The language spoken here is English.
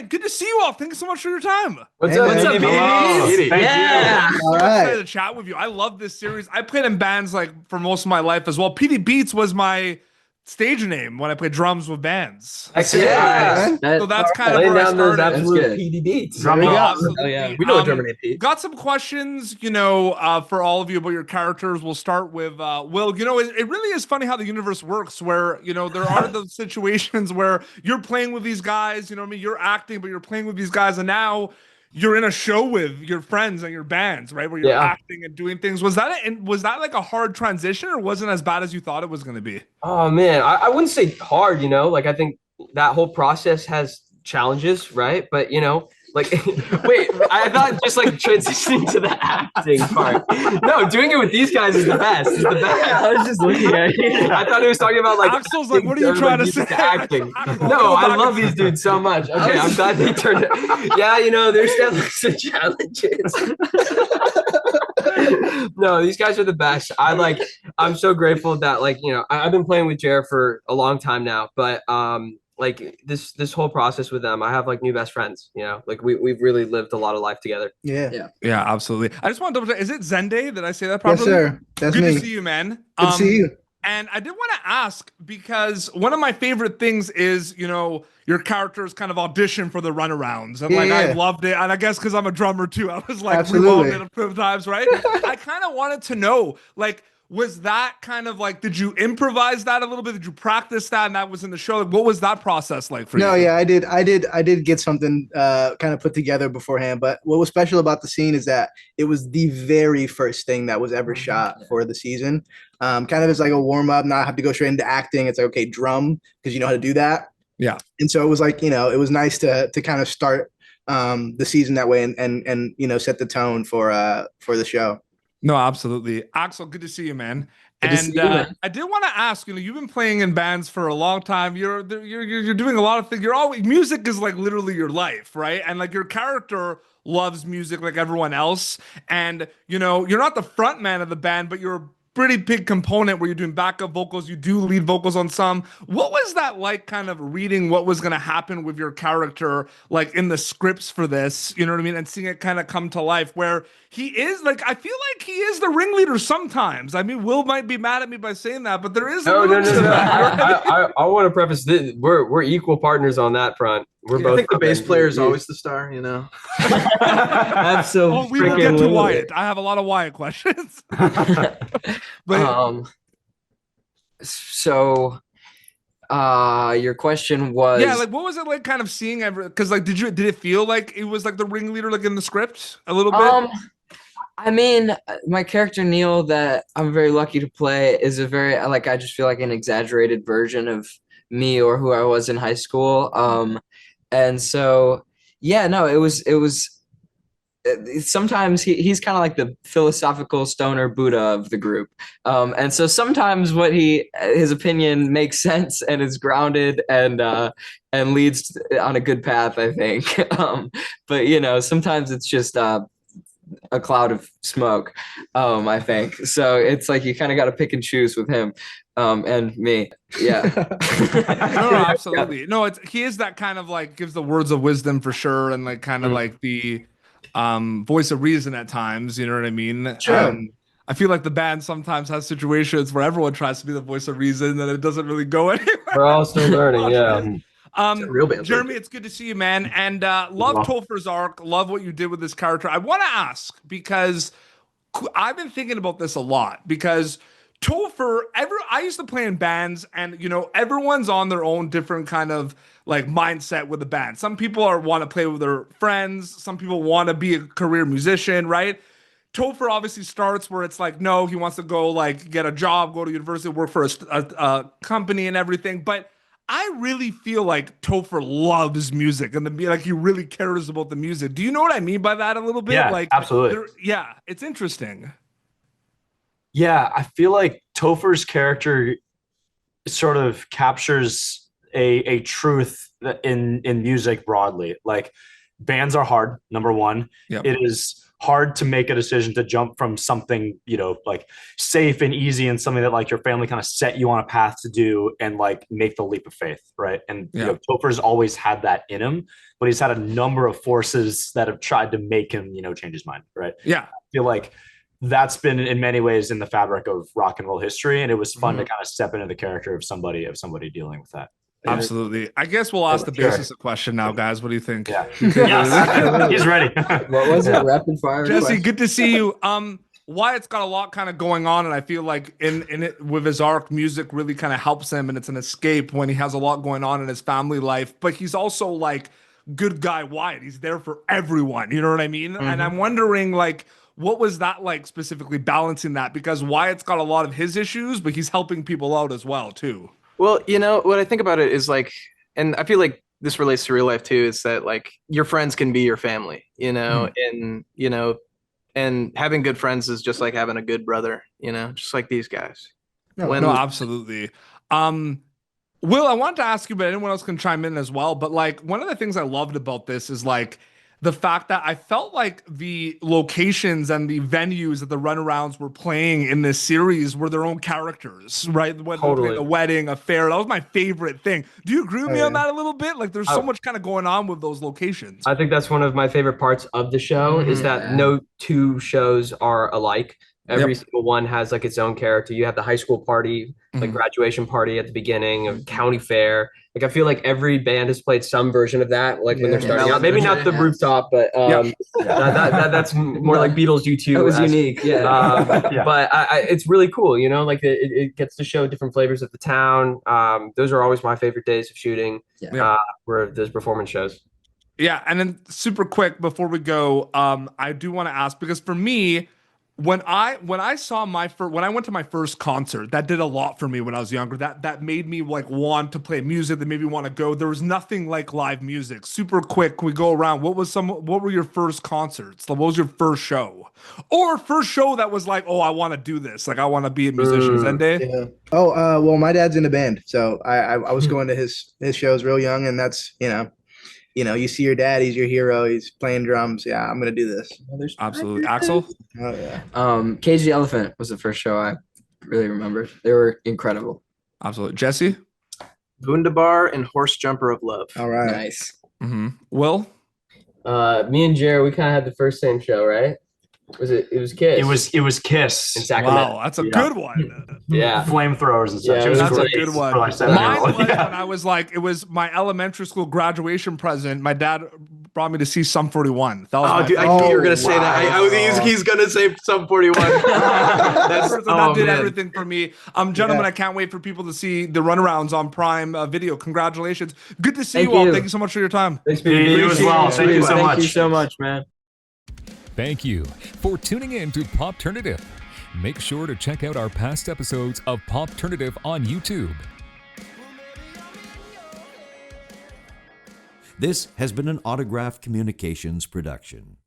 right, good to see you all. Thank you so much for your time. What's Hey, up, man. baby? Yeah. I'm so excited to chat with you. I love this series. I played in bands like for most of my life as well. PD Beats was my stage name when I played drums with bands. Yeah. So that's kind of Laying where I down those started. absolute good. PD beats. Drum There you roll. go. Absolutely. yeah. We know a German name, Pete. Got some questions, for all of you about your characters. We'll start with Will. It really is funny how the universe works where, there are those situations where you're playing with these guys, you're acting, but you're playing with these guys, and now you're in a show with your friends and your bands, right? Where you're acting and doing things. Was that like a hard transition, or wasn't as bad as you thought it was going to be? Oh man, I wouldn't say hard, like I think that whole process has challenges, right? But like wait, I thought just like transitioning to the acting part. No, doing it with these guys is the best. Is the best. I was just looking at you. I thought he was talking about like Axel's like, what are you trying to say? Acting. Axel, No, go I back love and- these dudes so much. Okay, I'm glad they turned it. Yeah, there's definitely some challenges. No, these guys are the best. I'm so grateful that I've been playing with Jared for a long time now, but like this whole process with them, I have like new best friends, like we've really lived a lot of life together. Yeah. Yeah, absolutely. I just want to double check. Is it Zendé? Did I say that Yes, properly? sir. That's Good me. to see you, man. Good to see you. And I did want to ask, because one of my favorite things is, your characters kind of audition for the runarounds. And I Yeah. loved it. And I guess because I'm a drummer too, I was like, Absolutely. rewound it a few times, right? I kind of wanted to know, was that kind of like, did you improvise that a little bit? Did you practice that? And that was in the show? What was that process like for you? No, yeah, I did get something kind of put together beforehand. But what was special about the scene is that it was the very first thing that was ever shot for the season. Kind of as like a warm up, not have to go straight into acting. It's like, okay, drum, because you know how to do that. Yeah. And so it was like, it was nice to kind of start the season that way and set the tone for the show. No, absolutely. Axel, good to see you, man. Good to see you, man. I did want to ask, you've been playing in bands for a long time. You're doing a lot of things. Music is like literally your life, right? And like your character loves music like everyone else. And you're not the front man of the band, but you're a pretty big component where you're doing backup vocals. You do lead vocals on some. What was that like, kind of reading what was going to happen with your character, like in the scripts for this, you know what I mean? And seeing it kind of come to life where he is like, I feel like he is the ringleader sometimes. I mean, Will might be mad at me by saying that, but there is No. that. I want to preface this. We're equal partners on that front. We're both. I think the bass player is always the star, Absolutely. Oh, we will get to Wyatt. I have a lot of Wyatt questions. But So your question was, yeah, like what was it like kind of seeing because like did it feel like it was like the ringleader like in the script a little bit? I mean, my character Neil that I'm very lucky to play is a very I just feel like an exaggerated version of me or who I was in high school. And so yeah, no, it was sometimes he's kind of like the philosophical stoner Buddha of the group. And so sometimes his opinion makes sense and is grounded and leads on a good path, I think. But sometimes it's just a cloud of smoke, I think. So it's like you kind of got to pick and choose with him and me. Yeah. No, absolutely. No, he is that kind of like gives the words of wisdom for sure, and like kind of like the voice of reason at times, you know what I mean? Sure. I feel like the band sometimes has situations where everyone tries to be the voice of reason and it doesn't really go anywhere. We're all still learning, yeah. real band. Jeremy, it's good to see you, man. And love Topher's arc. Love what you did with this character. I want to ask, because I've been thinking about this a lot, because Topher, I used to play in bands, and everyone's on their own different kind of like mindset with the band. Some people want to play with their friends. Some people want to be a career musician, right? Topher obviously starts where it's like, no, he wants to go like get a job, go to university, work for a company and everything. But I really feel like Topher loves music and he really cares about the music. Do you know what I mean by that a little bit? Yeah, absolutely. Yeah, it's interesting. Yeah, I feel like Topher's character sort of captures a truth in music broadly. Like, bands are hard, number one. Yep. It is hard to make a decision to jump from something, like safe and easy and something that like your family kind of set you on a path to do and like make the leap of faith, right? And Topher's always had that in him, but he's had a number of forces that have tried to make him, change his mind, right? Yeah. I feel like that's been in many ways in the fabric of rock and roll history, and it was fun to kind of step into the character of somebody dealing with that. Absolutely. I guess we'll ask the basis a question now, guys. What do you think? Yeah. Yes. He's ready. What was it? Rapid fire. Jesse, question? good to see you. Wyatt's got a lot kind of going on, and I feel like in it with his arc, music really kind of helps him, and it's an escape when he has a lot going on in his family life. But he's also like good guy Wyatt. He's there for everyone. You know what I mean? And I'm wondering like, what was that like specifically balancing that? Because Wyatt's got a lot of his issues, but he's helping people out as well too. Well, what I think about it is like, and I feel like this relates to real life too, is that like your friends can be your family, and and having good friends is just like having a good brother, just like these guys. No, absolutely. Will, I wanted to ask you, but anyone else can chime in as well. But like one of the things I loved about this is like the fact that I felt like the locations and the venues that the Runarounds were playing in this series were their own characters, right? Whether Totally. a wedding, a fair, that was my favorite thing. Do you agree with me on that a little bit? Like there's so much kind of going on with those locations. I think that's one of my favorite parts of the show is that no two shows are alike. Every single one has like its own character. You have the high school party, like graduation party at the beginning, of county fair. Like I feel like every band has played some version of that. Like when they're starting out, maybe not the rooftop, but that's more like Beatles U2. That was unique, But it's really cool, Like it gets to show different flavors of the town. Those are always my favorite days of shooting. Where there's performance shows. Yeah, and then super quick before we go, I do want to ask because for me, when I went to my first concert, that did a lot for me when I was younger. That made me like want to play music. That made me want to go. There was nothing like live music. Super quick, we go around. What were your first concerts? What was your first show? Or first show that was like, oh, I want to do this. Like I want to be a musician. Zendé? Yeah. Oh, well, my dad's in a band, so I was going to his shows real young, and that's you see your dad, he's your hero, he's playing drums. Yeah, I'm gonna do this. Absolutely. Axel? Oh yeah. Cage the Elephant was the first show I really remembered. They were incredible. Absolutely. Jesse? Wunderbar and Horse Jumper of Love. All right. Nice. Will? Me and Jared, we kind of had the first same show, right? It was Kiss. It was Kiss. In Sacramento. Wow, that's a good one. Yeah. Flamethrowers and such. Yeah, it was that's great. a good one. Like Mine was when I was like, it was my elementary school graduation present. My dad brought me to see Sum 41. That was Dude, I knew you were gonna say that. He's gonna say Sum 41. That did everything for me. Gentlemen, I can't wait for people to see the Runarounds on Prime Video. Congratulations. Good to see you all. Thank you so much for your time. Thanks, you as well. Thank you so much. Thank you so much, man. Thank you for tuning in to Popternative. Make sure to check out our past episodes of Popternative on YouTube. This has been an Autograph Communications production.